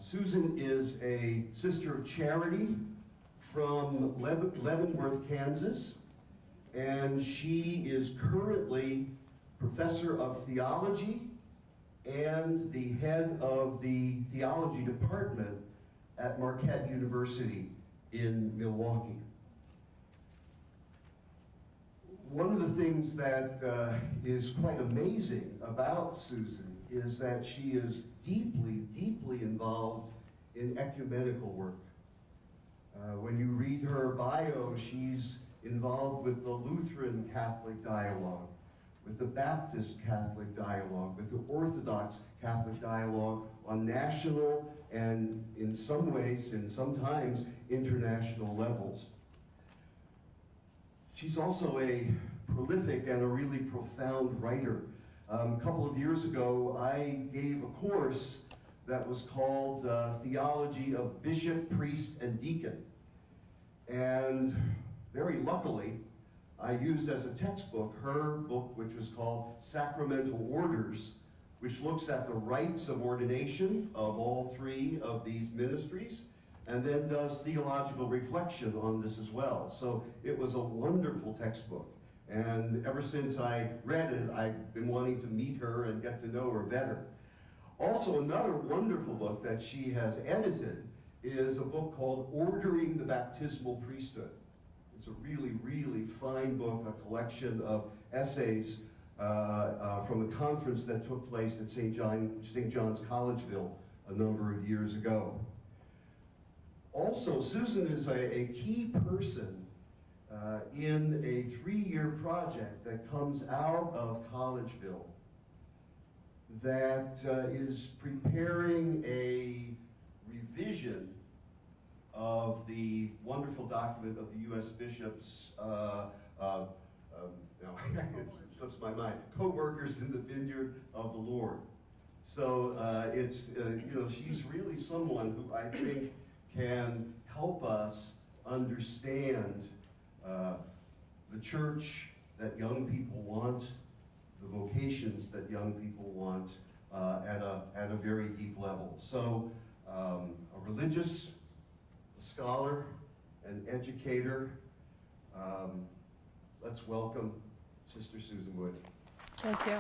Susan is a Sister of Charity from Leavenworth, Kansas, and she is currently Professor of Theology and the head of the Theology Department at Marquette University in Milwaukee. One of the things that is quite amazing about Susan is that she is deeply, deeply involved in ecumenical work. When you read her bio, she's involved with the Lutheran Catholic Dialogue, with the Baptist Catholic Dialogue, with the Orthodox Catholic Dialogue on national and in some ways and sometimes international levels. She's also a prolific and a really profound writer. A couple of years ago, I gave a course that was called Theology of Bishop, Priest, and Deacon. And very luckily, I used as a textbook her book, which was called Sacramental Orders, which looks at the rites of ordination of all three of these ministries, and then does theological reflection on this as well. So it was a wonderful textbook. And ever since I read it, I've been wanting to meet her and get to know her better. Also, another wonderful book that she has edited is a book called Ordering the Baptismal Priesthood. It's a really, really fine book, a collection of essays from a conference that took place at St. John's Collegeville a number of years ago. Also, Susan is a key person in a 3-year project that comes out of Collegeville that is preparing a revision of the wonderful document of the U.S. bishops, it slips my mind, co-workers in the vineyard of the Lord. So she's really someone who I think can help us understand the church that young people want, the vocations that young people want at a very deep level. So a religious, a scholar, an educator. Let's welcome Sister Susan Wood. Thank you.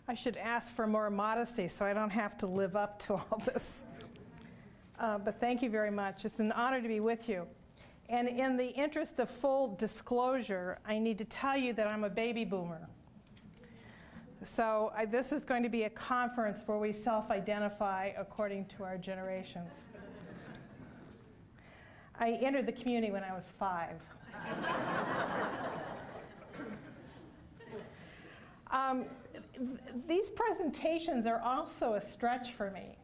I should ask for more modesty so I don't have to live up to all this. But thank you very much. It's an honor to be with you. And in the interest of full disclosure, I need to tell you that I'm a baby boomer. So this is going to be a conference where we self-identify according to our generations. I entered the community when I was 5. These presentations are also a stretch for me.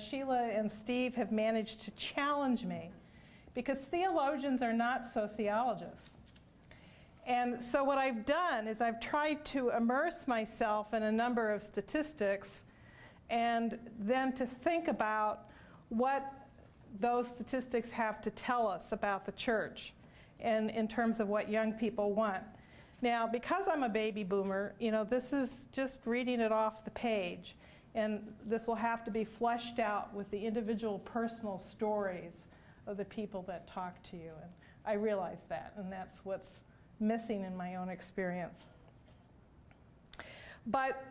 Sheila and Steve have managed to challenge me because theologians are not sociologists. And so what I've done is I've tried to immerse myself in a number of statistics and then to think about what those statistics have to tell us about the church and in terms of what young people want. Now, because I'm a baby boomer, this is just reading it off the page. And this will have to be fleshed out with the individual personal stories of the people that talk to you. And I realize that, and that's what's missing in my own experience. But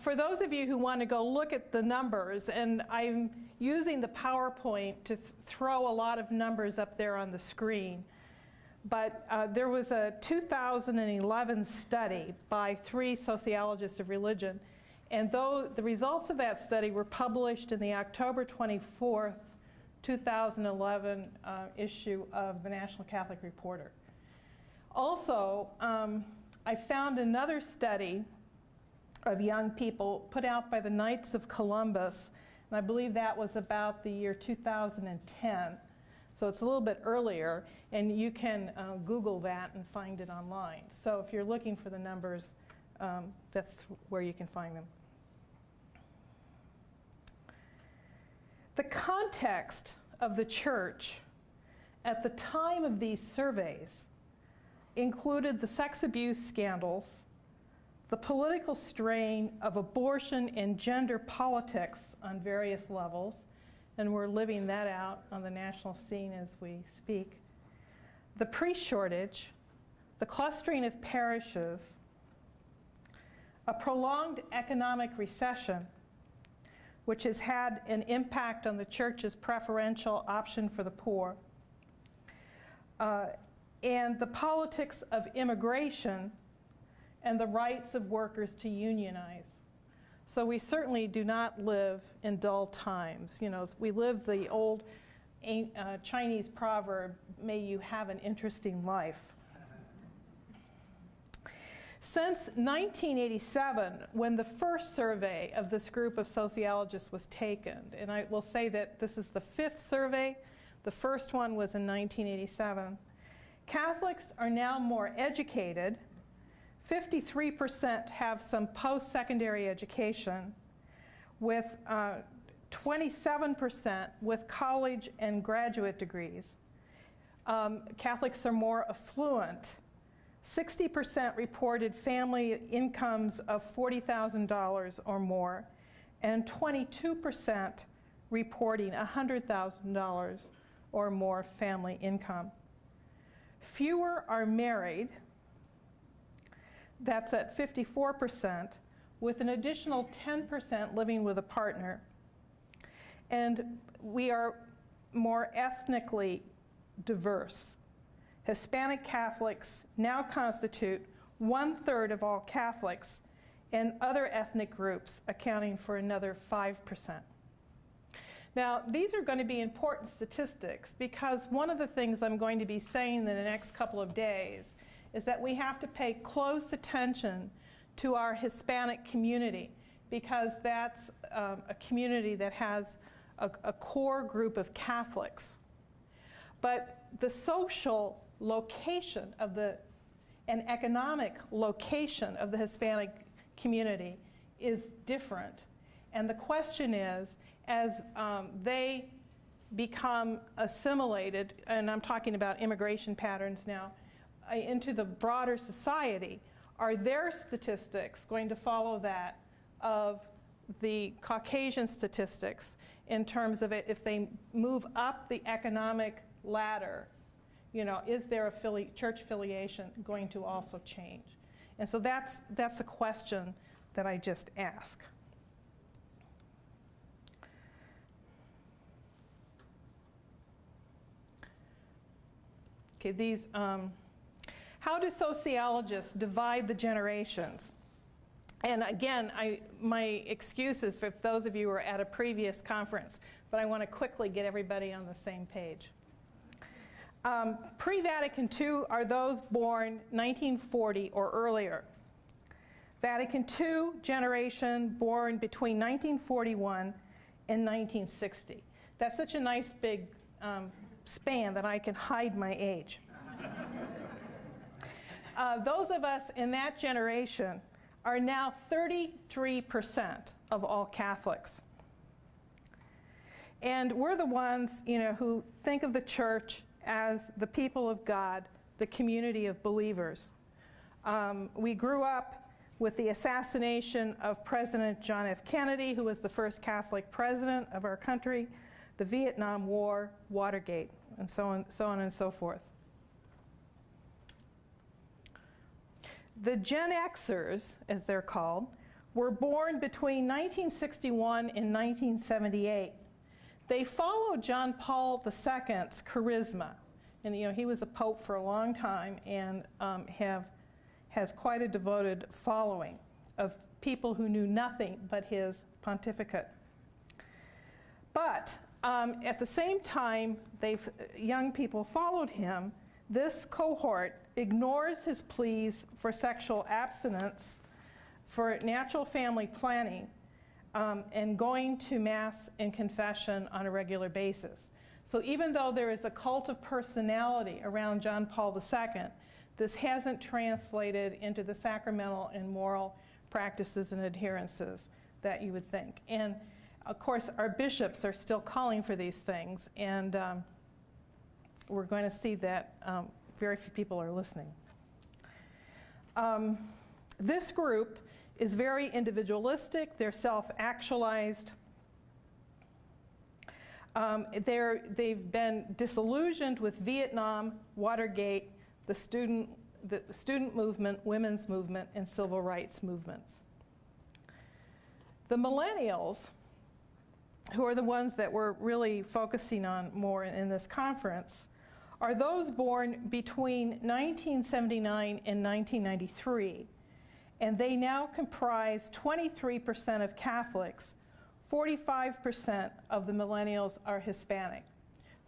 for those of you who want to go look at the numbers, and I'm using the PowerPoint to throw a lot of numbers up there on the screen. But there was a 2011 study by 3 sociologists of religion, and though the results of that study were published in the October 24th, 2011 issue of the National Catholic Reporter. Also, I found another study of young people put out by the Knights of Columbus, and I believe that was about the year 2010. So it's a little bit earlier, and you can Google that and find it online. So if you're looking for the numbers, that's where you can find them. The context of the church at the time of these surveys included the sex abuse scandals, the political strain of abortion and gender politics on various levels, and we're living that out on the national scene as we speak, the priest shortage, the clustering of parishes, a prolonged economic recession, which has had an impact on the church's preferential option for the poor, and the politics of immigration and the rights of workers to unionize. So we certainly do not live in dull times. You know, we live the old Chinese proverb, may you have an interesting life. Since 1987, when the first survey of this group of sociologists was taken, and I will say that this is the 5th survey, the first one was in 1987, Catholics are now more educated. 53% have some post-secondary education, with 27% with college and graduate degrees. Catholics are more affluent. 60% reported family incomes of $40,000 or more, and 22% reporting $100,000 or more family income. Fewer are married. That's at 54%, with an additional 10% living with a partner. And we are more ethnically diverse. Hispanic Catholics now constitute 1/3 of all Catholics, and other ethnic groups accounting for another 5%. Now, these are going to be important statistics because one of the things I'm going to be saying in the next couple of days is that we have to pay close attention to our Hispanic community, because that's a community that has a core group of Catholics. But the social location of and economic location of the Hispanic community is different. And the question is, as they become assimilated, and I'm talking about immigration patterns now, into the broader society, are their statistics going to follow that of the Caucasian statistics in terms of if they move up the economic ladder, you know, is their church affiliation going to also change? And so that's the question that I just asked. Okay, these, how do sociologists divide the generations? And again, my excuses for those of you who were at a previous conference, but I want to quickly get everybody on the same page. Pre-Vatican II are those born 1940 or earlier. Vatican II generation born between 1941 and 1960. That's such a nice big span that I can hide my age. Those of us in that generation are now 33% of all Catholics. And we're the ones, you know, who think of the church as the people of God, the community of believers. We grew up with the assassination of President John F. Kennedy, who was the first Catholic president of our country, the Vietnam War, Watergate, and so on and so forth. The Gen Xers, as they're called, were born between 1961 and 1978. They followed John Paul II's charisma. And you know, he was a pope for a long time and has quite a devoted following of people who knew nothing but his pontificate. But at the same time young people followed him, this cohort ignores his pleas for sexual abstinence, for natural family planning, and going to Mass and confession on a regular basis. So even though there is a cult of personality around John Paul II, this hasn't translated into the sacramental and moral practices and adherences that you would think. And of course, our bishops are still calling for these things, and we're going to see that very few people are listening. This group is very individualistic. They're self-actualized. They've been disillusioned with Vietnam, Watergate, the student movement, women's movement, and civil rights movements. The millennials, who are the ones that we're really focusing on more in this conference, are those born between 1979 and 1993. And they now comprise 23% of Catholics. 45% of the millennials are Hispanic.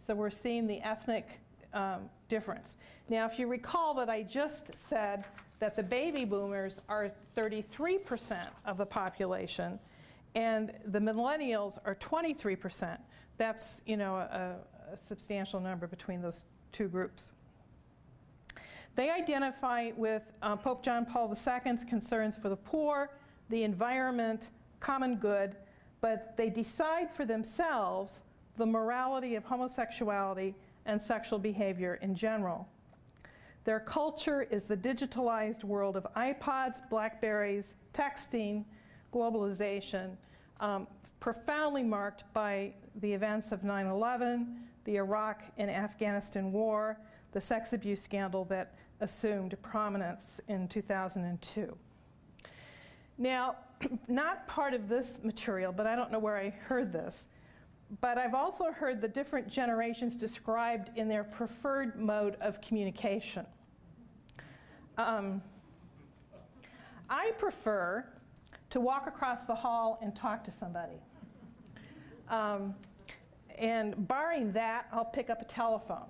So we're seeing the ethnic difference. Now, if you recall that I just said that the baby boomers are 33% of the population, and the millennials are 23%. That's, you know, a substantial number between those two groups. They identify with Pope John Paul II's concerns for the poor, the environment, common good, but they decide for themselves the morality of homosexuality and sexual behavior in general. Their culture is the digitalized world of iPods, Blackberries, texting, globalization, profoundly marked by the events of 9/11, the Iraq and Afghanistan war, the sex abuse scandal that assumed prominence in 2002. Now, not part of this material, but I don't know where I heard this, but I've also heard the different generations described in their preferred mode of communication. I prefer to walk across the hall and talk to somebody. And barring that, I'll pick up a telephone.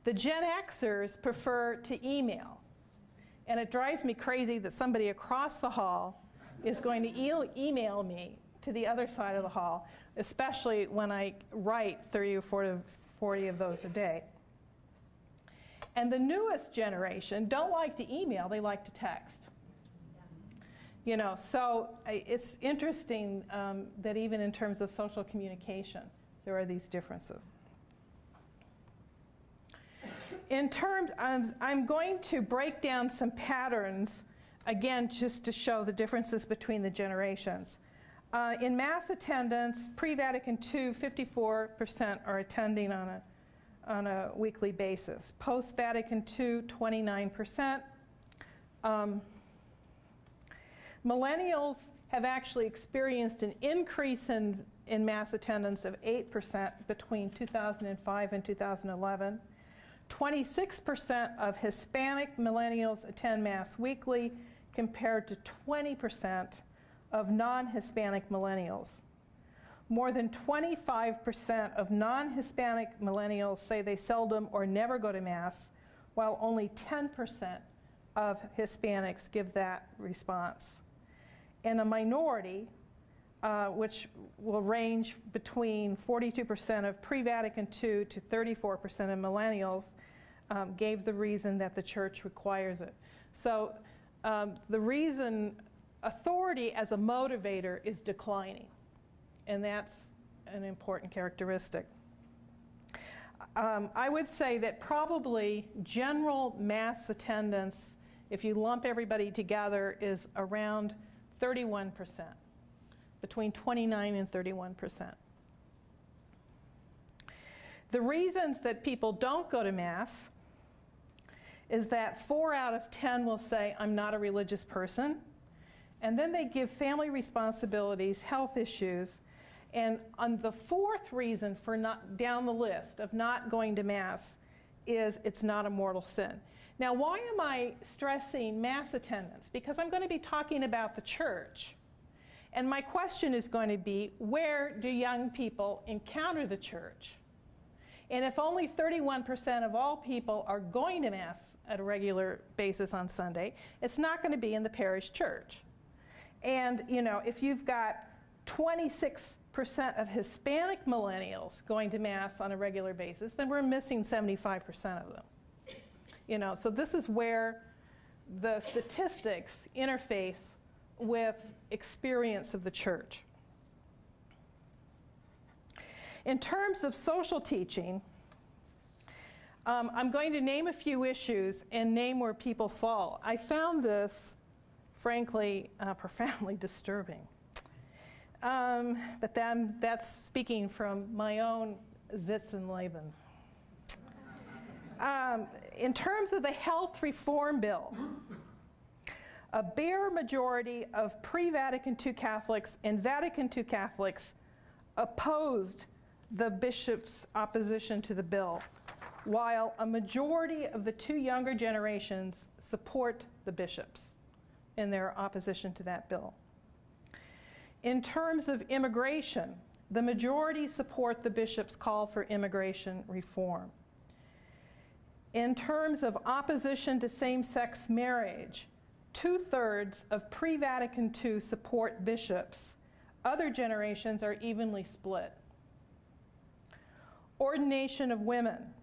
The Gen Xers prefer to email. And it drives me crazy that somebody across the hall is going to email me to the other side of the hall, especially when I write 30 or 40 of those a day. And the newest generation don't like to email, they like to text. You know, so it's interesting that even in terms of social communication, there are these differences. In terms, I'm going to break down some patterns, again, just to show the differences between the generations. In mass attendance, pre-Vatican II, 54% are attending on a weekly basis. Post-Vatican II, 29%. Millennials have actually experienced an increase in mass attendance of 8% between 2005 and 2011. 26% of Hispanic millennials attend Mass weekly, compared to 20% of non-Hispanic millennials. More than 25% of non-Hispanic millennials say they seldom or never go to Mass, while only 10% of Hispanics give that response. And a minority, which will range between 42% of pre-Vatican II to 34% of millennials, gave the reason that the church requires it. So the reason authority as a motivator is declining, and that's an important characteristic. I would say that probably general mass attendance, if you lump everybody together, is around 31%, between 29 and 31%. The reasons that people don't go to Mass is that 4 out of 10 will say, I'm not a religious person. And then they give family responsibilities, health issues, and on the fourth reason for not down the list of not going to Mass is it's not a mortal sin. Now, why am I stressing Mass attendance? Because I'm going to be talking about the church. And my question is going to be, where do young people encounter the church? And if only 31% of all people are going to Mass at a regular basis on Sunday, it's not going to be in the parish church. And, you know, if you've got 26% of Hispanic millennials going to Mass on a regular basis, then we're missing 75% of them. You know, so this is where the statistics interface with experience of the church. In terms of social teaching, I'm going to name a few issues and name where people fall. I found this, frankly, profoundly disturbing. But then that's speaking from my own zits and Laban. In terms of the health reform bill, a bare majority of pre-Vatican II Catholics and Vatican II Catholics opposed the bishop's opposition to the bill, while a majority of the two younger generations support the bishops in their opposition to that bill. In terms of immigration, the majority support the bishop's call for immigration reform. In terms of opposition to same-sex marriage, 2/3 of pre-Vatican II support bishops. Other generations are evenly split. Ordination of women.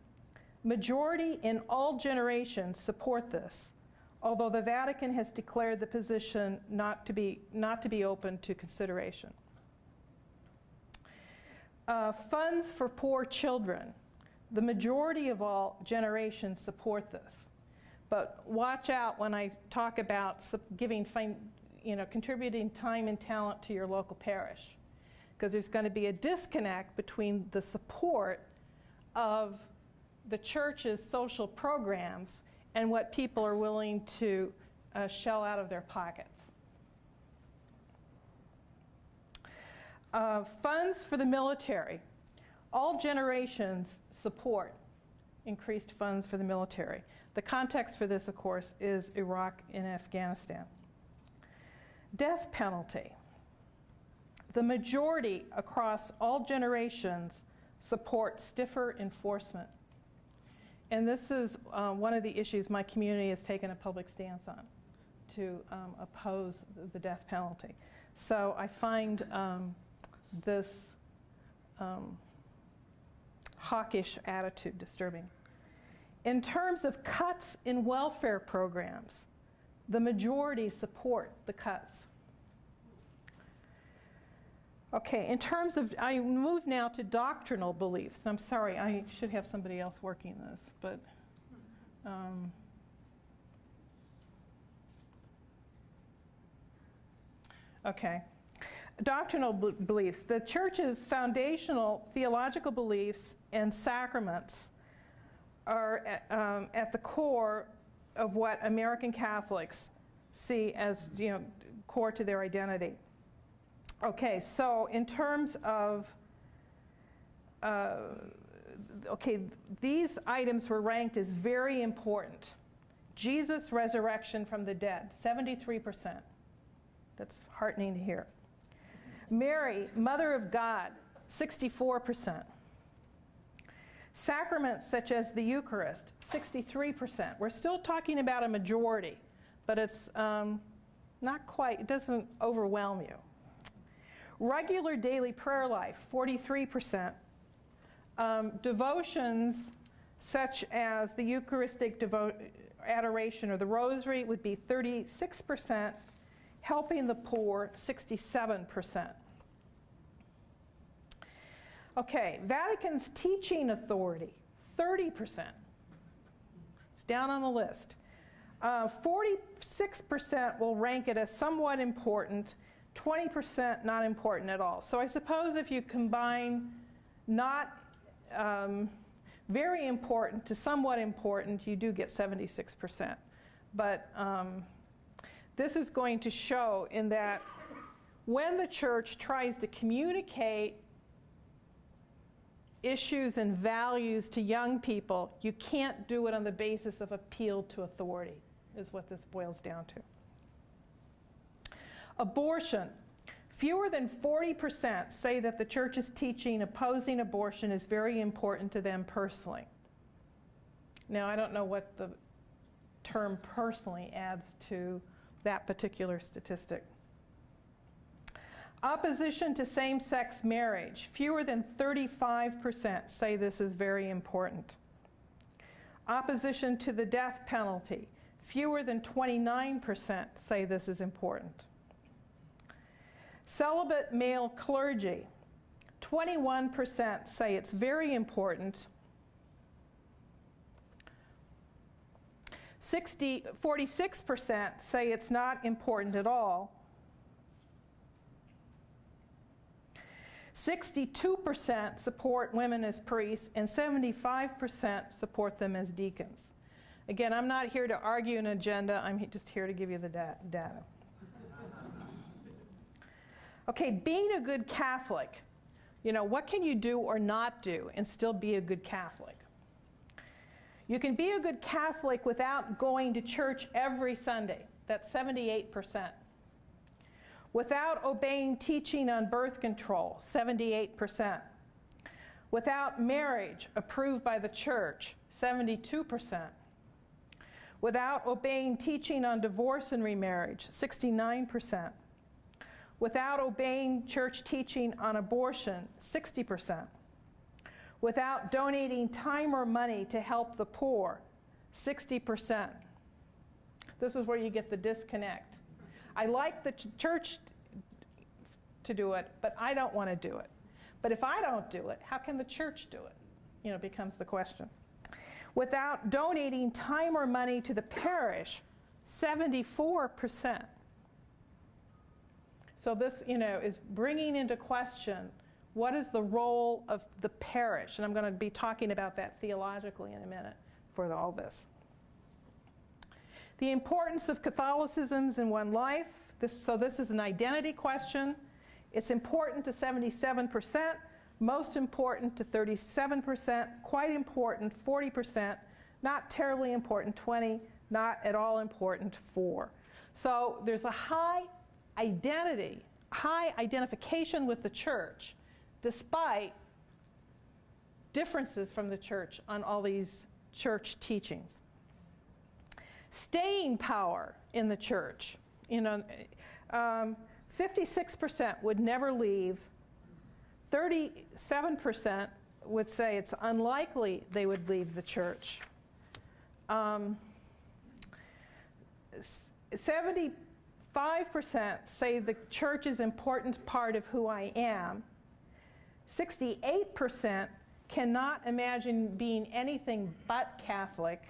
Majority in all generations support this, although the Vatican has declared the position not to be open to consideration. Funds for poor children. The majority of all generations support this. But watch out when I talk about contributing time and talent to your local parish, because there's going to be a disconnect between the support of the church's social programs and what people are willing to shell out of their pockets. Funds for the military. All generations support increased funds for the military. The context for this, of course, is Iraq and Afghanistan. Death penalty. The majority across all generations support stiffer enforcement. And this is one of the issues my community has taken a public stance on, to oppose the death penalty. So I find this hawkish attitude disturbing. In terms of cuts in welfare programs, the majority support the cuts. Okay, in terms of, I move now to doctrinal beliefs. I'm sorry, I should have somebody else working this, but okay. Doctrinal beliefs. The Church's foundational theological beliefs and sacraments are at the core of what American Catholics see as, core to their identity. Okay, so in terms of, these items were ranked as very important. Jesus' resurrection from the dead, 73%. That's heartening to hear. Mary, Mother of God, 64%. Sacraments such as the Eucharist, 63%. We're still talking about a majority, but it's not quite, it doesn't overwhelm you. Regular daily prayer life, 43%. Devotions such as the Eucharistic adoration or the Rosary would be 36%. Helping the poor, 67%. Okay, Vatican's teaching authority, 30%. It's down on the list. 46% will rank it as somewhat important, 20% not important at all. So I suppose if you combine not very important to somewhat important, you do get 76%. But this is going to show in that when the church tries to communicate issues and values to young people, you can't do it on the basis of appeal to authority, is what this boils down to. Abortion. Fewer than 40% say that the church's teaching opposing abortion is very important to them personally. Now, I don't know what the term personally adds to that particular statistic. Opposition to same-sex marriage. Fewer than 35% say this is very important. Opposition to the death penalty. Fewer than 29% say this is important. Celibate male clergy. 21% say it's very important. 46% say it's not important at all. 62% support women as priests, and 75% support them as deacons. Again, I'm not here to argue an agenda. I'm just here to give you the data. Okay, being a good Catholic, you know, what can you do or not do and still be a good Catholic? You can be a good Catholic without going to church every Sunday. That's 78%. Without obeying teaching on birth control, 78%. Without marriage approved by the church, 72%. Without obeying teaching on divorce and remarriage, 69%. Without obeying church teaching on abortion, 60%. Without donating time or money to help the poor, 60%. This is where you get the disconnect. I like the church to do it, but I don't want to do it. But if I don't do it, how can the church do it? You know, becomes the question. Without donating time or money to the parish, 74%. So this, you know, is bringing into question what is the role of the parish, and I'm going to be talking about that theologically in a minute for all this. The importance of Catholicism in one life. So this is an identity question. It's important to 77%, most important to 37%, quite important 40%, not terribly important 20%, not at all important 4%. So there's a high identity, high identification with the church, despite differences from the church on all these church teachings. Staying power in the church. You know, 56% would never leave. 37% would say it's unlikely they would leave the church. 75% say the church is an important part of who I am. 68% cannot imagine being anything but Catholic.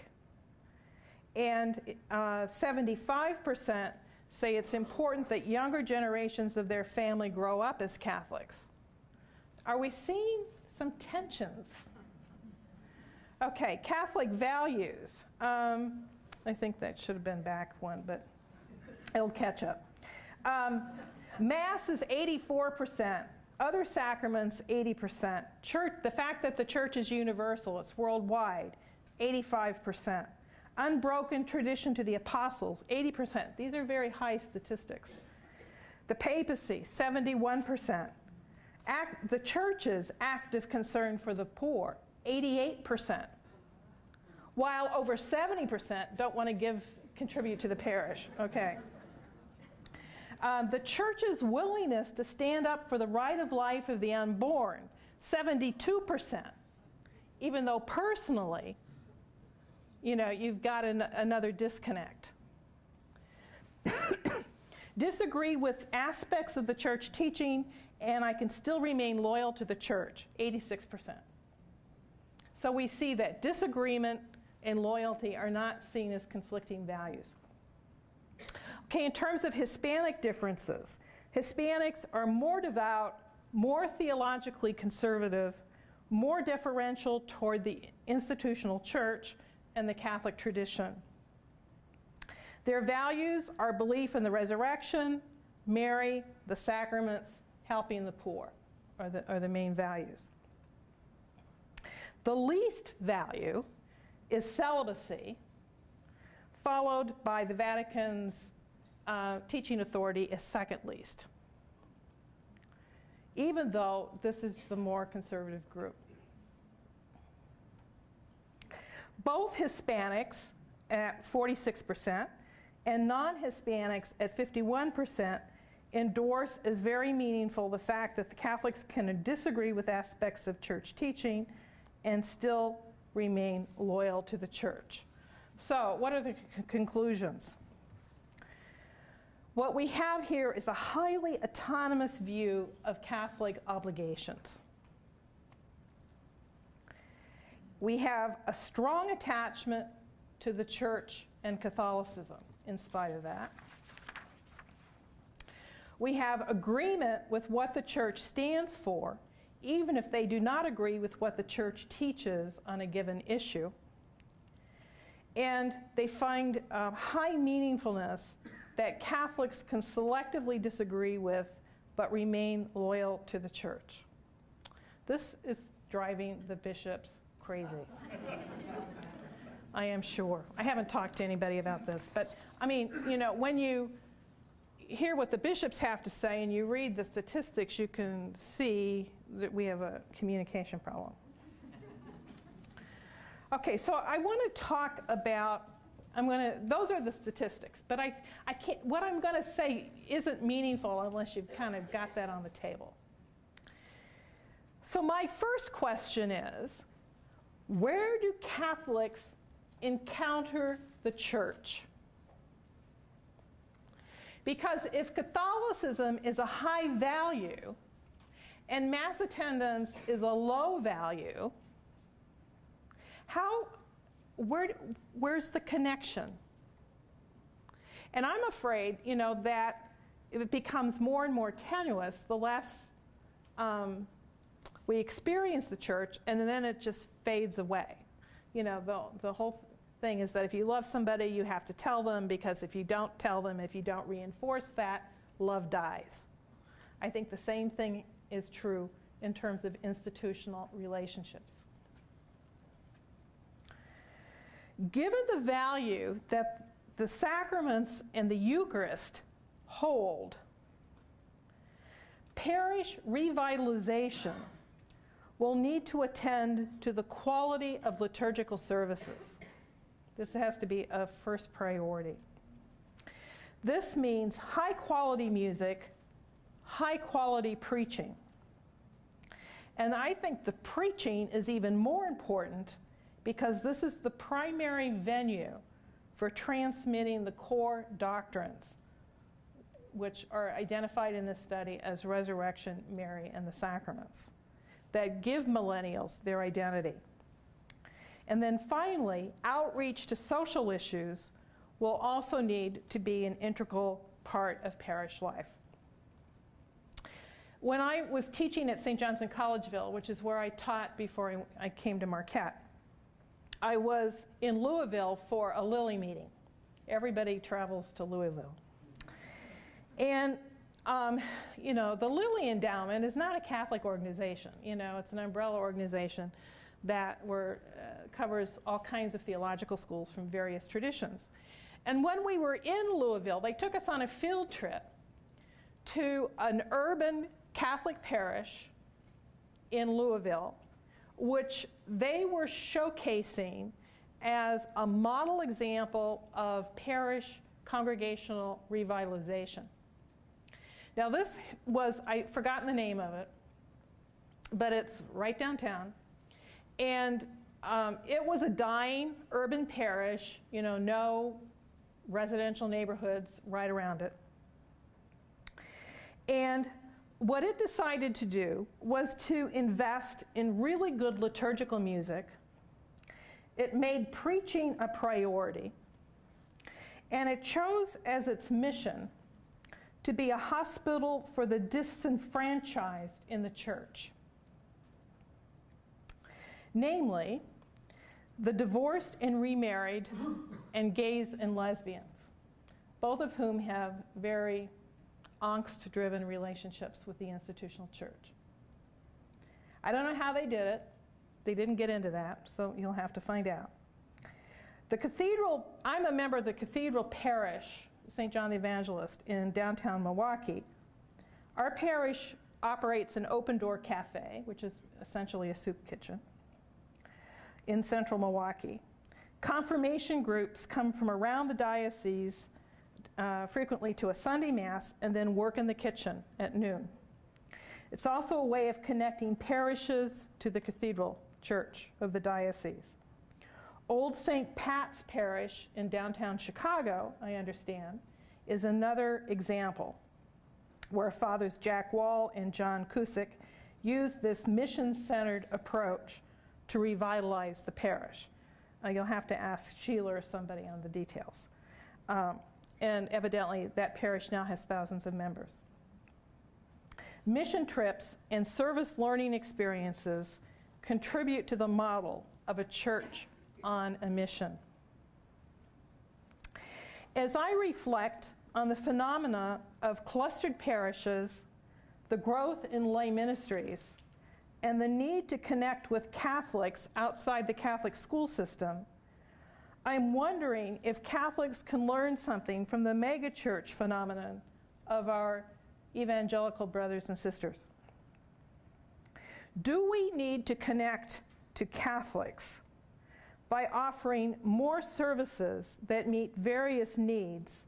And 75% say it's important that younger generations of their family grow up as Catholics. Are we seeing some tensions? Okay, Catholic values. I think that should have been back one, but it'll catch up. Mass is 84%. Other sacraments, 80%. Church, the fact that the church is universal, it's worldwide, 85%. Unbroken tradition to the apostles, 80%. These are very high statistics. The papacy, 71%. The church's active concern for the poor, 88%. While over 70% don't want to contribute to the parish. Okay. The church's willingness to stand up for the right of life of the unborn, 72%. Even though personally, you know, you've got another disconnect. Disagree with aspects of the church teaching, and I can still remain loyal to the church, 86%. So we see that disagreement and loyalty are not seen as conflicting values. Okay, in terms of Hispanic differences, Hispanics are more devout, more theologically conservative, more deferential toward the institutional church and the Catholic tradition. Their values are belief in the resurrection, Mary, the sacraments, helping the poor are the main values. The least value is celibacy, followed by the Vatican's teaching authority as second least, even though this is the more conservative group. Both Hispanics at 46% and non-Hispanics at 51% endorse as very meaningful the fact that the Catholics can disagree with aspects of church teaching and still remain loyal to the church. So, what are the conclusions? What we have here is a highly autonomous view of Catholic obligations. We have a strong attachment to the church and Catholicism in spite of that. We have agreement with what the church stands for, even if they do not agree with what the church teaches on a given issue. And they find high meaningfulness that Catholics can selectively disagree with but remain loyal to the church. This is driving the bishops crazy. I am sure. I haven't talked to anybody about this, but I mean, you know, when you hear what the bishops have to say and you read the statistics, you can see that we have a communication problem. Okay, so I want to talk about, those are the statistics, but I can't, what I'm going to say isn't meaningful unless you've kind of got that on the table. So my first question is, where do Catholics encounter the church? Because if Catholicism is a high value and Mass attendance is a low value, where's the connection? And I'm afraid, you know, that it becomes more and more tenuous the less we experience the church, and then it just fades away. You know, the whole thing is that if you love somebody, you have to tell them, because if you don't tell them, if you don't reinforce that, love dies. I think the same thing is true in terms of institutional relationships. Given the value that the sacraments and the Eucharist hold, parish revitalization will need to attend to the quality of liturgical services. This has to be a first priority. This means high quality music, high quality preaching. And I think the preaching is even more important because this is the primary venue for transmitting the core doctrines, which are identified in this study as resurrection, Mary, and the sacraments, that give millennials their identity. And then finally, outreach to social issues will also need to be an integral part of parish life. When I was teaching at St. John's in Collegeville, which is where I taught before I came to Marquette, I was in Louisville for a Lilly meeting. Everybody travels to Louisville. And you know, the Lilly Endowment is not a Catholic organization. You know, it's an umbrella organization that covers all kinds of theological schools from various traditions. And when we were in Louisville, they took us on a field trip to an urban Catholic parish in Louisville, which they were showcasing as a model example of parish congregational revitalization. Now this was, I've forgotten the name of it, but it's right downtown. And it was a dying urban parish, you know, no residential neighborhoods right around it. And what it decided to do was to invest in really good liturgical music. It made preaching a priority. And it chose as its mission to be a hospital for the disenfranchised in the church. Namely, the divorced and remarried and gays and lesbians, both of whom have very angst-driven relationships with the institutional church. I don't know how they did it. They didn't get into that, so you'll have to find out. The cathedral, I'm a member of the Cathedral Parish, St. John the Evangelist, in downtown Milwaukee. Our parish operates an open-door cafe, which is essentially a soup kitchen, in central Milwaukee. Confirmation groups come from around the diocese frequently to a Sunday Mass and then work in the kitchen at noon. It's also a way of connecting parishes to the cathedral church of the diocese. Old St. Pat's Parish in downtown Chicago, I understand, is another example where Fathers Jack Wall and John Cusick used this mission-centered approach to revitalize the parish. You'll have to ask Sheila or somebody on the details. And evidently, that parish now has thousands of members. Mission trips and service learning experiences contribute to the model of a church on a mission. As I reflect on the phenomena of clustered parishes, the growth in lay ministries, and the need to connect with Catholics outside the Catholic school system, I'm wondering if Catholics can learn something from the megachurch phenomenon of our evangelical brothers and sisters. Do we need to connect to Catholics by offering more services that meet various needs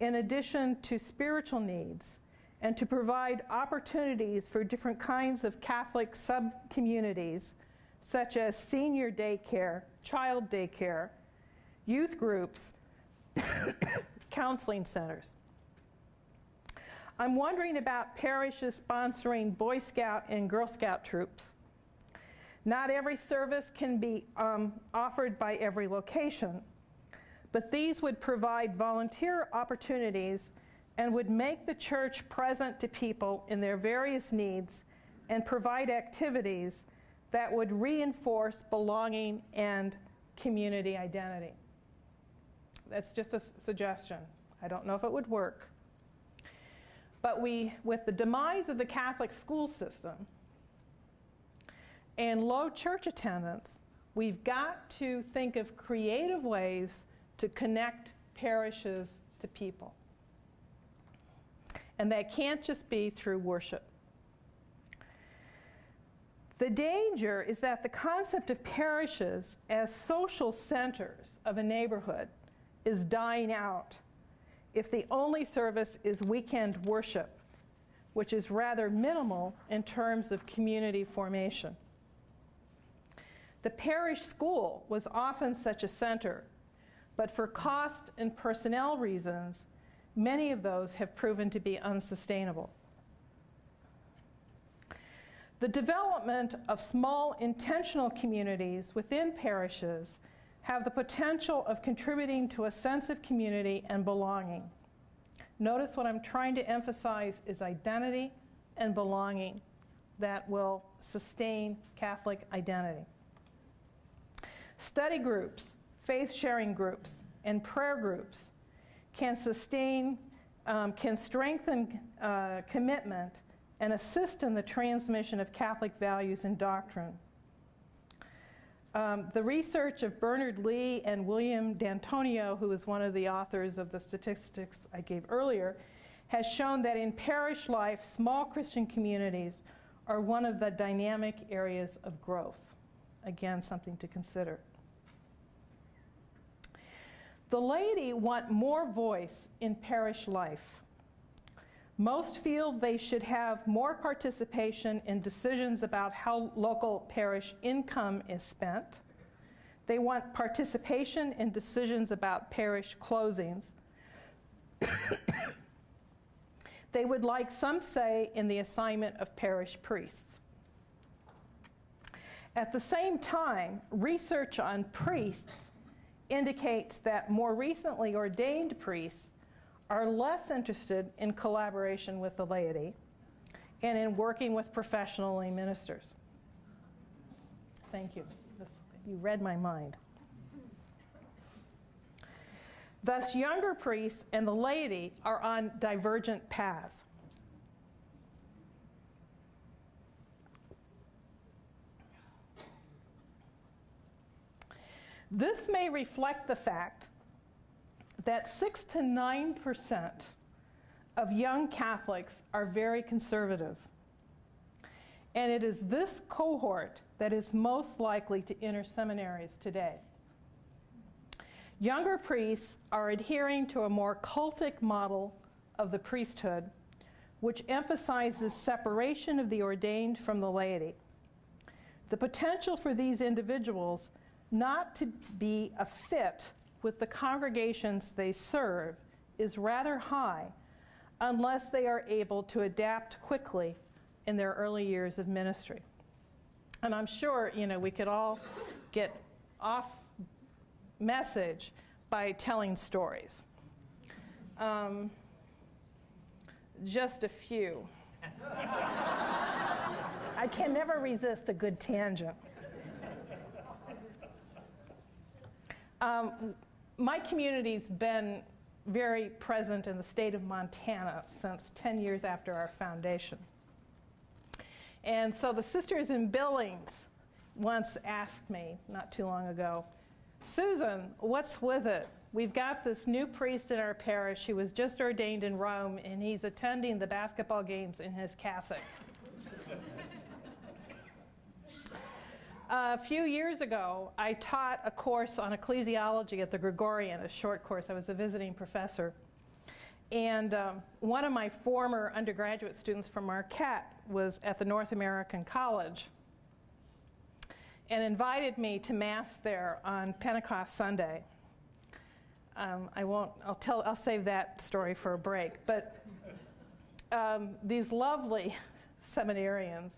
in addition to spiritual needs, and to provide opportunities for different kinds of Catholic sub-communities, such as senior daycare, child daycare, youth groups, counseling centers? I'm wondering about parishes sponsoring Boy Scout and Girl Scout troops. Not every service can be offered by every location, but these would provide volunteer opportunities and would make the church present to people in their various needs and provide activities that would reinforce belonging and community identity. That's just a suggestion. I don't know if it would work. But with the demise of the Catholic school system and low church attendance, we've got to think of creative ways to connect parishes to people. And that can't just be through worship. The danger is that the concept of parishes as social centers of a neighborhood is dying out if the only service is weekend worship, which is rather minimal in terms of community formation. The parish school was often such a center, but for cost and personnel reasons, many of those have proven to be unsustainable. The development of small intentional communities within parishes have the potential of contributing to a sense of community and belonging. Notice what I'm trying to emphasize is identity and belonging that will sustain Catholic identity. Study groups, faith-sharing groups, and prayer groups can strengthen commitment and assist in the transmission of Catholic values and doctrine. The research of Bernard Lee and William D'Antonio, who is one of the authors of the statistics I gave earlier, has shown that in parish life, small Christian communities are one of the dynamic areas of growth. Again, something to consider. The laity want more voice in parish life. Most feel they should have more participation in decisions about how local parish income is spent. They want participation in decisions about parish closings. They would like some say in the assignment of parish priests. At the same time, research on priests indicates that more recently ordained priests are less interested in collaboration with the laity and in working with professional lay ministers. Thank you. You read my mind. Thus, younger priests and the laity are on divergent paths. This may reflect the fact that 6 to 9% of young Catholics are very conservative. And it is this cohort that is most likely to enter seminaries today. Younger priests are adhering to a more cultic model of the priesthood, which emphasizes separation of the ordained from the laity. The potential for these individuals not to be a fit with the congregations they serve is rather high unless they are able to adapt quickly in their early years of ministry. And I'm sure, we could all get off message by telling stories. Just a few. I can never resist a good tangent. My community's been very present in the state of Montana since 10 years after our foundation. And so the sisters in Billings once asked me, not too long ago, Susan, what's with it? We've got this new priest in our parish. He was just ordained in Rome, and he's attending the basketball games in his cassock. A few years ago, I taught a course on ecclesiology at the Gregorian, a short course. I was a visiting professor. And one of my former undergraduate students from Marquette was at the North American College and invited me to Mass there on Pentecost Sunday. I'll save that story for a break. But these lovely seminarians,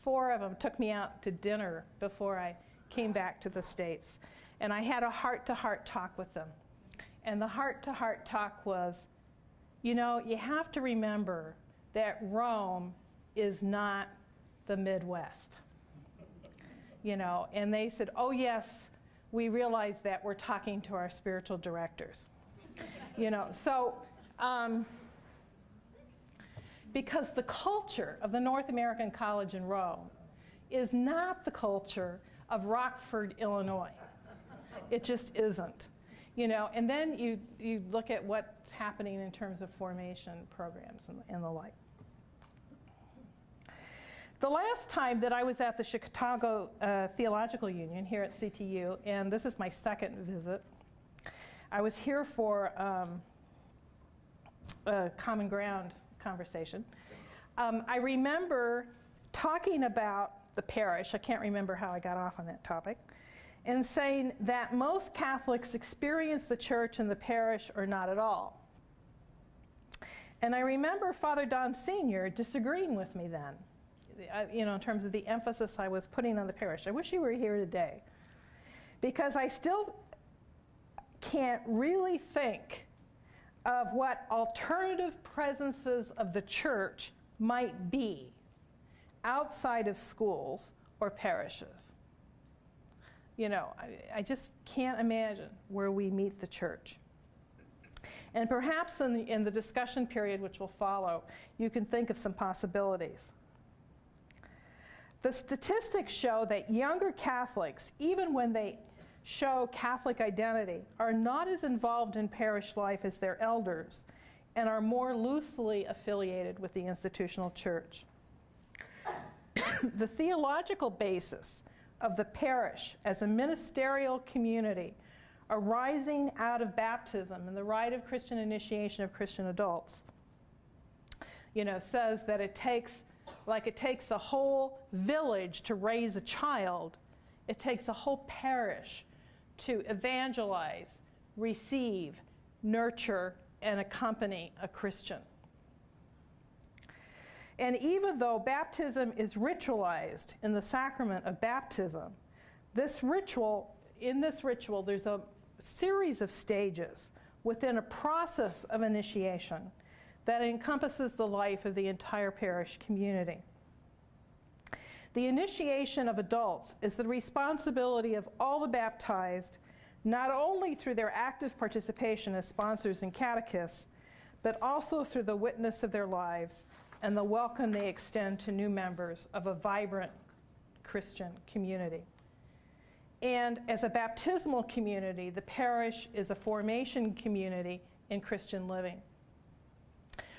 4 of them took me out to dinner before I came back to the States. And I had a heart-to-heart talk with them. And the heart-to-heart talk was, you know, you have to remember that Rome is not the Midwest. You know, and they said, oh yes, we realize that. We're talking to our spiritual directors. You know, so because the culture of the North American College in Rome is not the culture of Rockford, Illinois. It just isn't. You know, and then you look at what's happening in terms of formation programs and the like. The last time that I was at the Chicago Theological Union here at CTU, and this is my second visit, I was here for a Common Ground conversation. I remember talking about the parish, I can't remember how I got off on that topic, and saying that most Catholics experience the church and the parish or not at all. And I remember Father Don Sr. disagreeing with me then, you know, in terms of the emphasis I was putting on the parish. I wish he were here today, because I still can't really think of what alternative presences of the church might be outside of schools or parishes. You know, I just can't imagine where we meet the church. And perhaps in the discussion period which will follow, you can think of some possibilities. The statistics show that younger Catholics, even when they show Catholic identity, are not as involved in parish life as their elders and are more loosely affiliated with the institutional church. The theological basis of the parish as a ministerial community arising out of baptism and the rite of Christian initiation of Christian adults, you know, says that it takes a whole village to raise a child, it takes a whole parish to evangelize, receive, nurture, and accompany a Christian. And even though baptism is ritualized in the sacrament of baptism, in this ritual, there's a series of stages within a process of initiation that encompasses the life of the entire parish community. The initiation of adults is the responsibility of all the baptized, not only through their active participation as sponsors and catechists, but also through the witness of their lives and the welcome they extend to new members of a vibrant Christian community. And as a baptismal community, the parish is a formation community in Christian living.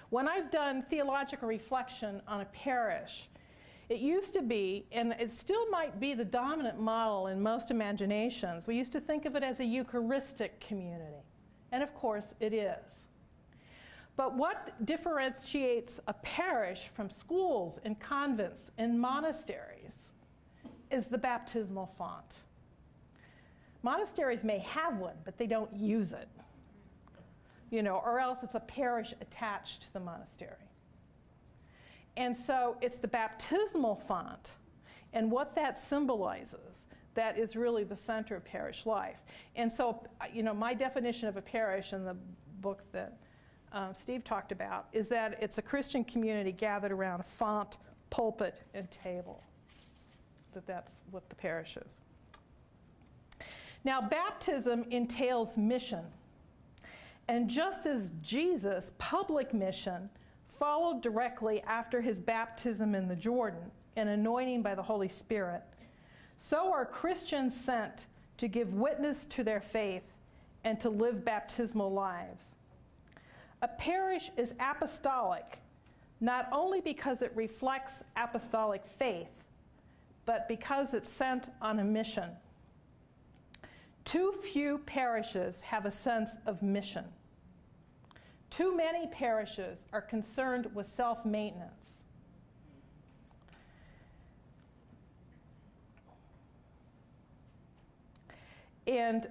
When I've done theological reflection on a parish, it used to be, and it still might be the dominant model in most imaginations, we used to think of it as a Eucharistic community. And of course it is. But what differentiates a parish from schools and convents and monasteries is the baptismal font. Monasteries may have one, but they don't use it. You know, or else it's a parish attached to the monastery. And so it's the baptismal font and what that symbolizes that is really the center of parish life. And so, my definition of a parish in the book that Steve talked about is that it's a Christian community gathered around a font, pulpit, and table. That's what the parish is. Now, baptism entails mission. And just as Jesus' public mission followed directly after his baptism in the Jordan and anointing by the Holy Spirit, so are Christians sent to give witness to their faith and to live baptismal lives. A parish is apostolic, not only because it reflects apostolic faith, but because it's sent on a mission. Too few parishes have a sense of mission. Too many parishes are concerned with self-maintenance. And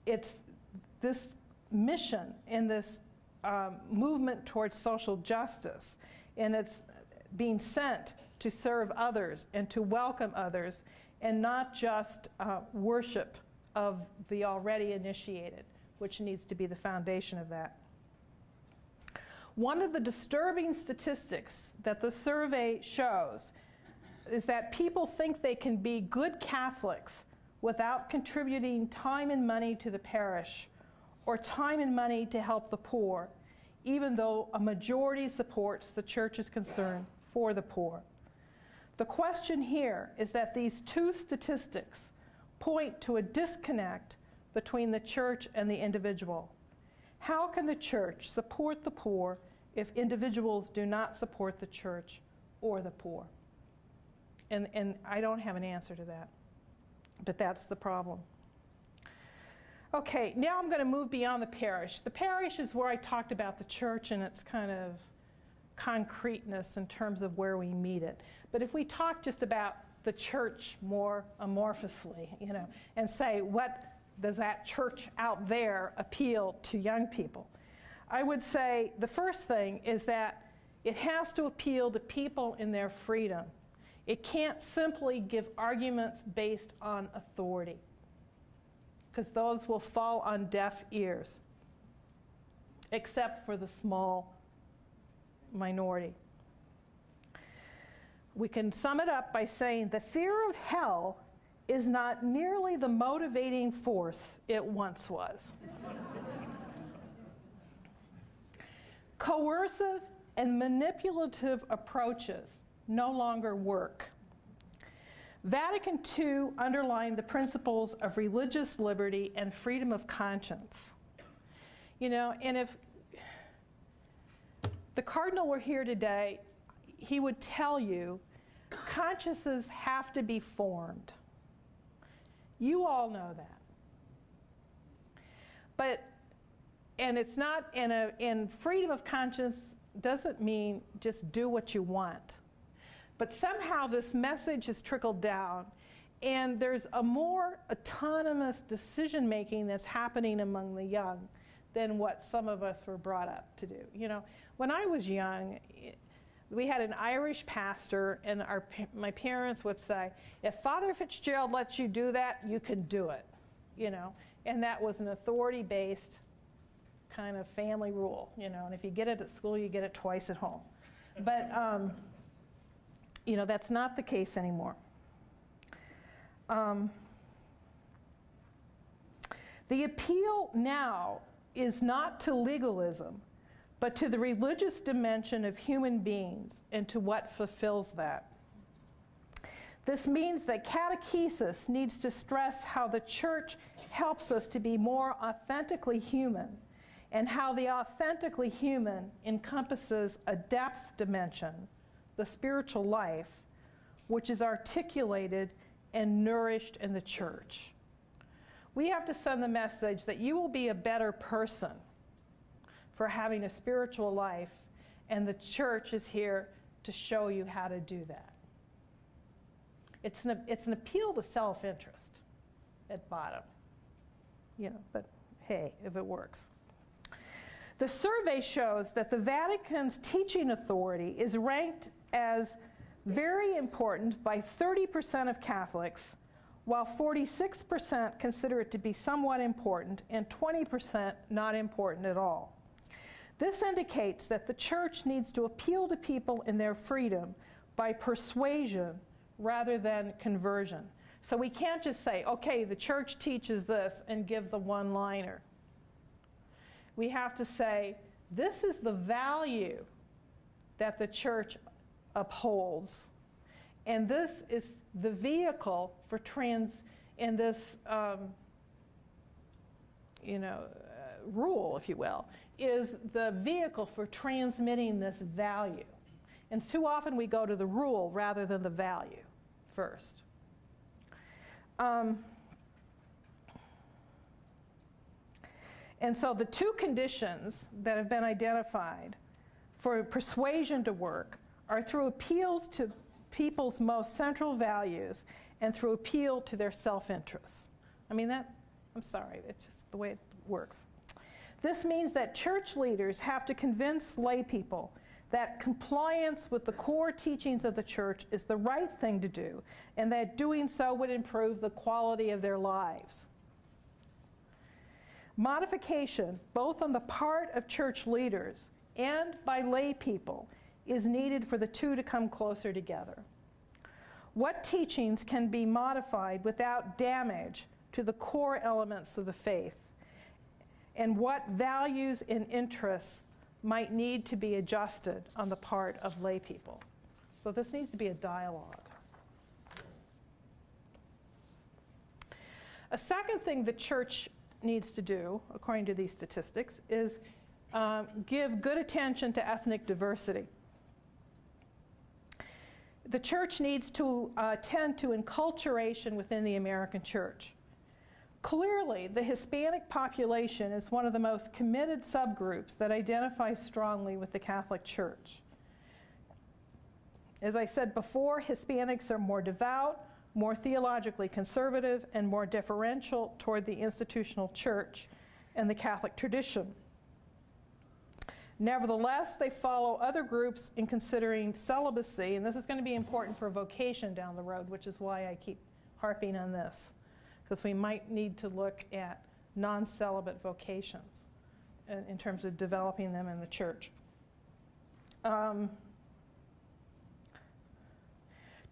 it's this mission and this movement towards social justice, and it's being sent to serve others and to welcome others, and not just worship of the already initiated, which needs to be the foundation of that. One of the disturbing statistics that the survey shows is that people think they can be good Catholics without contributing time and money to the parish or time and money to help the poor, even though a majority supports the Church's concern for the poor. The question here is that these two statistics point to a disconnect between the Church and the individual. How can the Church support the poor if individuals do not support the Church or the poor? And I don't have an answer to that, but that's the problem. Okay, now I'm going to move beyond the parish. The parish is where I talked about the Church and its kind of concreteness in terms of where we meet it. But if we talk just about the Church more amorphously, and say, what does that church out there appeal to young people? I would say the first thing is that it has to appeal to people in their freedom. It can't simply give arguments based on authority, because those will fall on deaf ears, except for the small minority. We can sum it up by saying the fear of hell is not nearly the motivating force it once was. Coercive and manipulative approaches no longer work. Vatican II underlined the principles of religious liberty and freedom of conscience. And if the Cardinal were here today, he would tell you consciences have to be formed. You all know that. And it's not, in freedom of conscience doesn't mean just do what you want. But somehow this message has trickled down, and there's a more autonomous decision-making that's happening among the young than what some of us were brought up to do. When I was young, we had an Irish pastor, and my parents would say, if Father Fitzgerald lets you do that, you can do it, And that was an authority-based kind of family rule, And if you get it at school, you get it twice at home. But, that's not the case anymore. The appeal now is not to legalism, but to the religious dimension of human beings and to what fulfills that. This means that catechesis needs to stress how the Church helps us to be more authentically human, and how the authentically human encompasses a depth dimension, the spiritual life, which is articulated and nourished in the Church. We have to send the message that you will be a better person for having a spiritual life, and the Church is here to show you how to do that. It's an appeal to self-interest at bottom, but hey, if it works. The survey shows that the Vatican's teaching authority is ranked as very important by 30% of Catholics, while 46% consider it to be somewhat important and 20% not important at all. This indicates that the church needs to appeal to people in their freedom by persuasion rather than conversion. So we can't just say, okay, the church teaches this and give the one-liner. We have to say, this is the value that the church upholds, and this is the vehicle for rule, if you will, is the vehicle for transmitting this value. And too often we go to the rule rather than the value first. And so the two conditions that have been identified for persuasion to work are through appeals to people's most central values and through appeal to their self-interests. I mean, I'm sorry, it's just the way it works. This means that church leaders have to convince lay people that compliance with the core teachings of the church is the right thing to do, and that doing so would improve the quality of their lives. Modification, both on the part of church leaders and by lay people, is needed for the two to come closer together. What teachings can be modified without damage to the core elements of the faith? And what values and interests might need to be adjusted on the part of lay people? So this needs to be a dialogue. A second thing the church needs to do, according to these statistics, is give good attention to ethnic diversity. The church needs to tend to enculturation within the American church. Clearly, the Hispanic population is one of the most committed subgroups that identifies strongly with the Catholic Church. As I said before, Hispanics are more devout, more theologically conservative, and more deferential toward the institutional church and the Catholic tradition. Nevertheless, they follow other groups in considering celibacy, and this is going to be important for vocation down the road, which is why I keep harping on this, because we might need to look at non-celibate vocations in terms of developing them in the church. To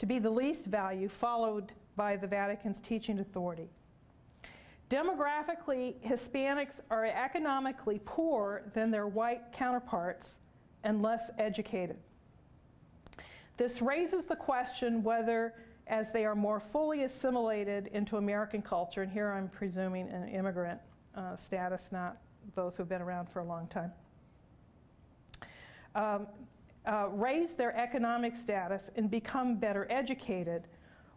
be the least value, followed by the Vatican's teaching authority. Demographically, Hispanics are economically poorer than their white counterparts and less educated. This raises the question whether, as they are more fully assimilated into American culture, and here I'm presuming an immigrant status, not those who've been around for a long time, raise their economic status and become better educated,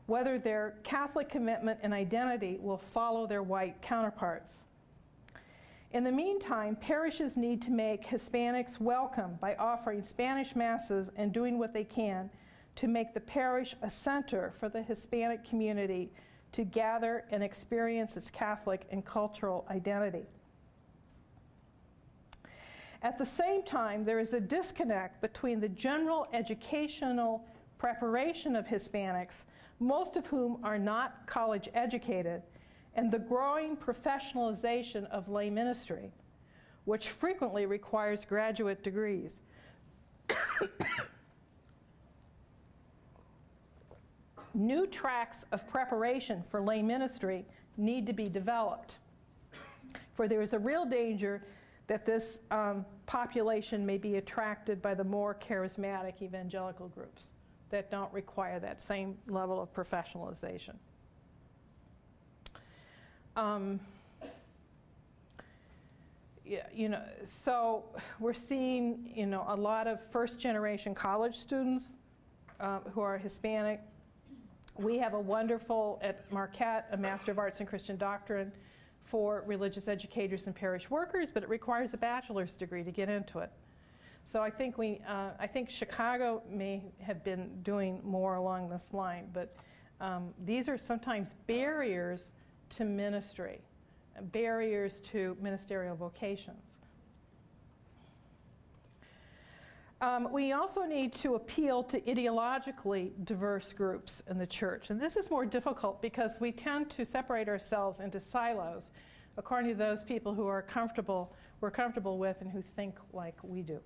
whether their Catholic commitment and identity will follow their white counterparts. In the meantime, parishes need to make Hispanics welcome by offering Spanish masses and doing what they can to make the parish a center for the Hispanic community to gather and experience its Catholic and cultural identity. At the same time, there is a disconnect between the general educational preparation of Hispanics, most of whom are not college educated, and the growing professionalization of lay ministry, which frequently requires graduate degrees. New tracks of preparation for lay ministry need to be developed, for there is a real danger that this population may be attracted by the more charismatic evangelical groups that don't require that same level of professionalization. Yeah, so we're seeing, a lot of first-generation college students who are Hispanic. We have a wonderful, at Marquette, a Master of Arts in Christian Doctrine for religious educators and parish workers, but it requires a bachelor's degree to get into it. So I think I think Chicago may have been doing more along this line, but these are sometimes barriers to ministry, barriers to ministerial vocations. We also need to appeal to ideologically diverse groups in the church. And this is more difficult because we tend to separate ourselves into silos according to those people who we're comfortable with and who think like we do.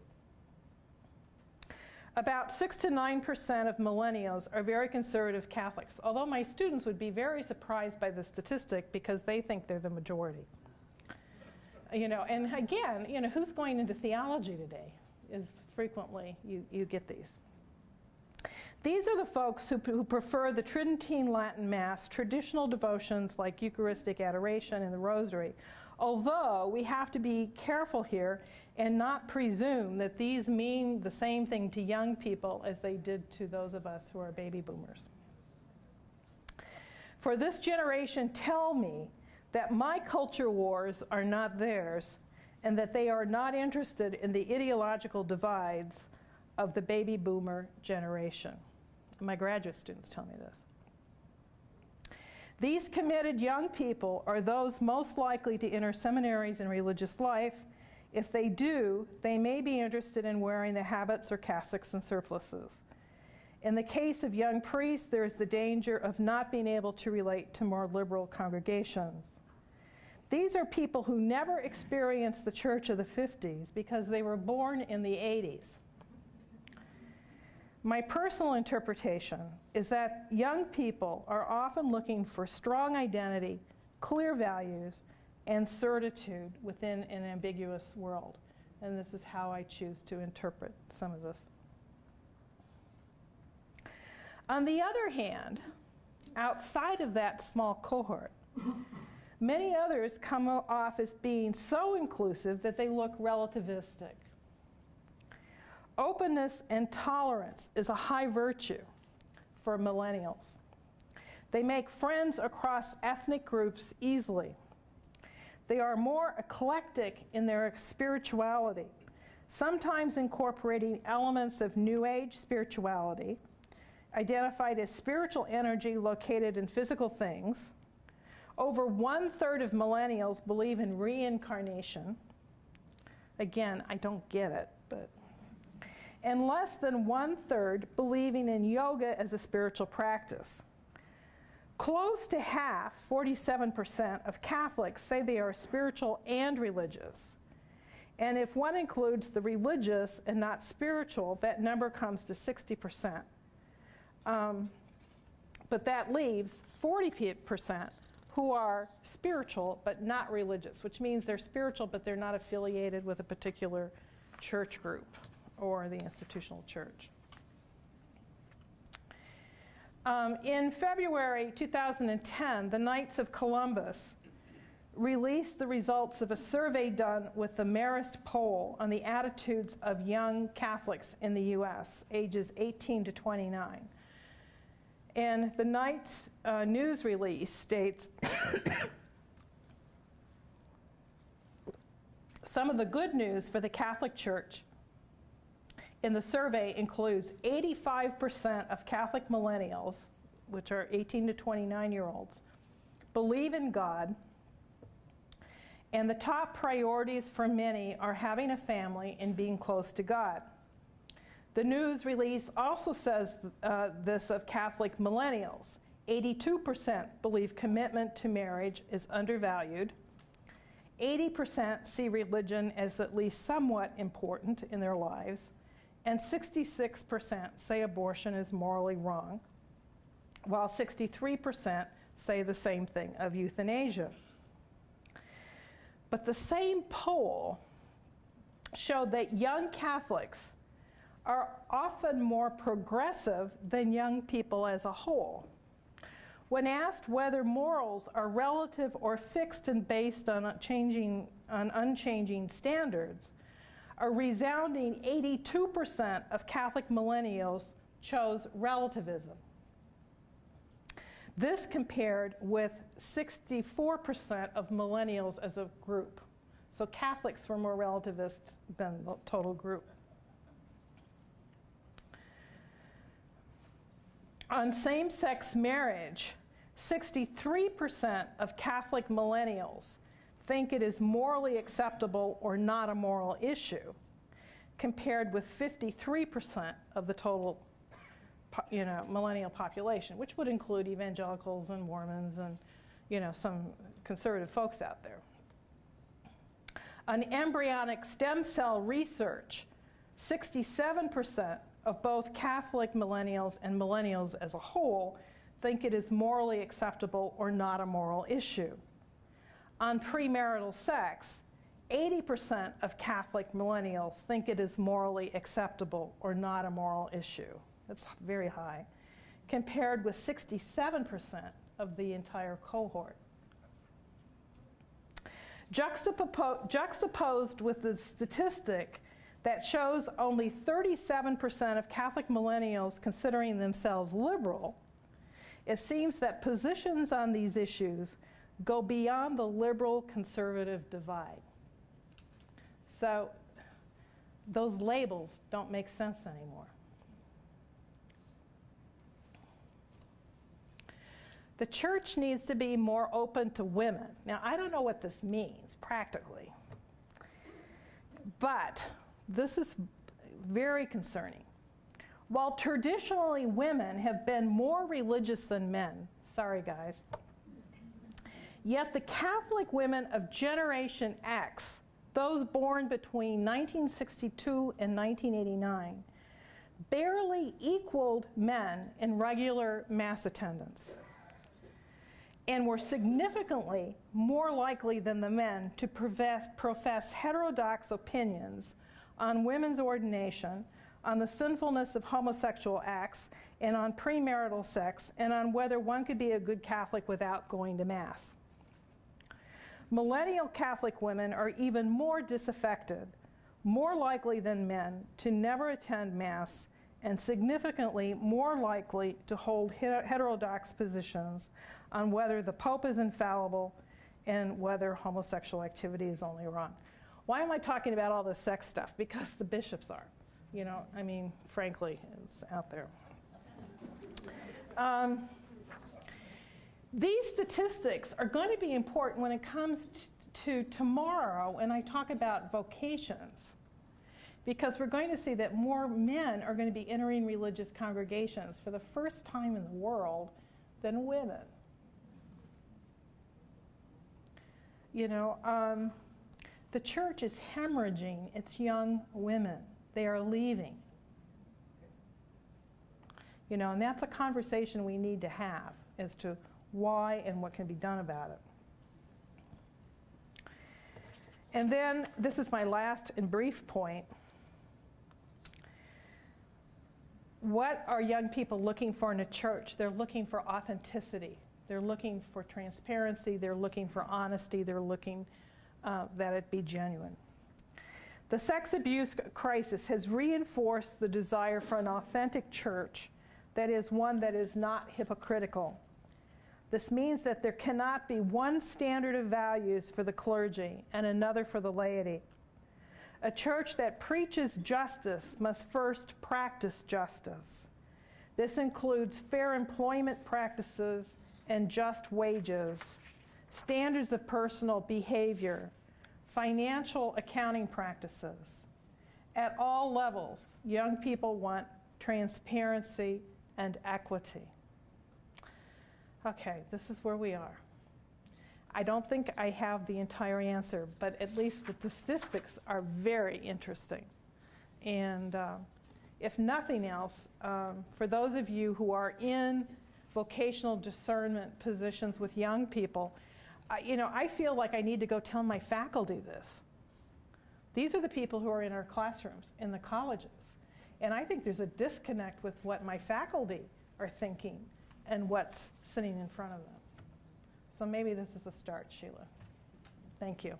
About 6 to 9% of millennials are very conservative Catholics, although my students would be very surprised by the statistic because they think they're the majority. And again, who's going into theology today is frequently you get these. These are the folks who prefer the Tridentine Latin Mass, traditional devotions like Eucharistic adoration and the Rosary, although we have to be careful here and not presume that these mean the same thing to young people as they did to those of us who are baby boomers. For this generation tell me that my culture wars are not theirs and that they are not interested in the ideological divides of the baby boomer generation. My graduate students tell me this. These committed young people are those most likely to enter seminaries and religious life. If they do, they may be interested in wearing the habits or cassocks and surplices. In the case of young priests, there is the danger of not being able to relate to more liberal congregations. These are people who never experienced the church of the 50s because they were born in the 80s. My personal interpretation is that young people are often looking for strong identity, clear values, and certitude within an ambiguous world. And this is how I choose to interpret some of this. On the other hand, outside of that small cohort, many others come off as being so inclusive that they look relativistic. Openness and tolerance is a high virtue for millennials. They make friends across ethnic groups easily. They are more eclectic in their spirituality, sometimes incorporating elements of New Age spirituality, identified as spiritual energy located in physical things. Over 1/3 of millennials believe in reincarnation. Again, I don't get it, but. And less than 1/3 believing in yoga as a spiritual practice. Close to half, 47% of Catholics say they are spiritual and religious. And if one includes the religious and not spiritual, that number comes to 60%. But that leaves 40% who are spiritual but not religious, which means they're spiritual but they're not affiliated with a particular church group or the institutional church. In February 2010, the Knights of Columbus released the results of a survey done with the Marist poll on the attitudes of young Catholics in the US, ages 18 to 29. And the Knights news release states, some of the good news for the Catholic Church in the survey includes 85% of Catholic millennials, which are 18 to 29-year-olds, believe in God, and the top priorities for many are having a family and being close to God. The news release also says this of Catholic millennials. 82% believe commitment to marriage is undervalued. 80% see religion as at least somewhat important in their lives. And 66% say abortion is morally wrong, while 63% say the same thing of euthanasia. But the same poll showed that young Catholics are often more progressive than young people as a whole. When asked whether morals are relative or fixed and based on unchanging standards, a resounding 82% of Catholic millennials chose relativism. This compared with 64% of millennials as a group. So Catholics were more relativist than the total group. On same-sex marriage, 63% of Catholic millennials think it is morally acceptable or not a moral issue. compared with 53% of the total millennial population, which would include evangelicals and Mormons and some conservative folks out there. On embryonic stem cell research, 67% of both Catholic millennials and millennials as a whole think it is morally acceptable or not a moral issue. On premarital sex, 80% of Catholic millennials think it is morally acceptable or not a moral issue. That's very high, compared with 67% of the entire cohort. Juxtaposed with the statistic that shows only 37% of Catholic millennials considering themselves liberal, it seems that positions on these issues go beyond the liberal-conservative divide. So those labels don't make sense anymore. The church needs to be more open to women. Now, I don't know what this means practically, but this is very concerning. While traditionally women have been more religious than men, sorry guys, yet the Catholic women of Generation X, those born between 1962 and 1989, barely equaled men in regular Mass attendance, and were significantly more likely than the men to profess heterodox opinions on women's ordination, on the sinfulness of homosexual acts, and on premarital sex, and on whether one could be a good Catholic without going to Mass. Millennial Catholic women are even more disaffected, more likely than men to never attend Mass, and significantly more likely to hold heterodox positions on whether the Pope is infallible and whether homosexual activity is only wrong. Why am I talking about all this sex stuff? Because the bishops are. I mean, frankly, it's out there. These statistics are going to be important when it comes to tomorrow when I talk about vocations, because we're going to see that more men are going to be entering religious congregations for the first time in the world than women. The church is hemorrhaging its young women. They are leaving. And that's a conversation we need to have as to why and what can be done about it. And then, this is my last and brief point. What are young people looking for in a church? They're looking for authenticity. They're looking for transparency. They're looking for honesty. They're looking that it be genuine. The sex abuse crisis has reinforced the desire for an authentic church that is one that is not hypocritical. This means that there cannot be one standard of values for the clergy and another for the laity. A church that preaches justice must first practice justice. This includes fair employment practices and just wages, standards of personal behavior, financial accounting practices. At all levels, young people want transparency and equity. Okay, this is where we are. I don't think I have the entire answer, but at least the statistics are very interesting. And if nothing else, for those of you who are in vocational discernment positions with young people, I feel like I need to go tell my faculty this. These are the people who are in our classrooms, in the colleges. And I think there's a disconnect with what my faculty are thinking and what's sitting in front of them. So maybe this is a start, Sheila. Thank you.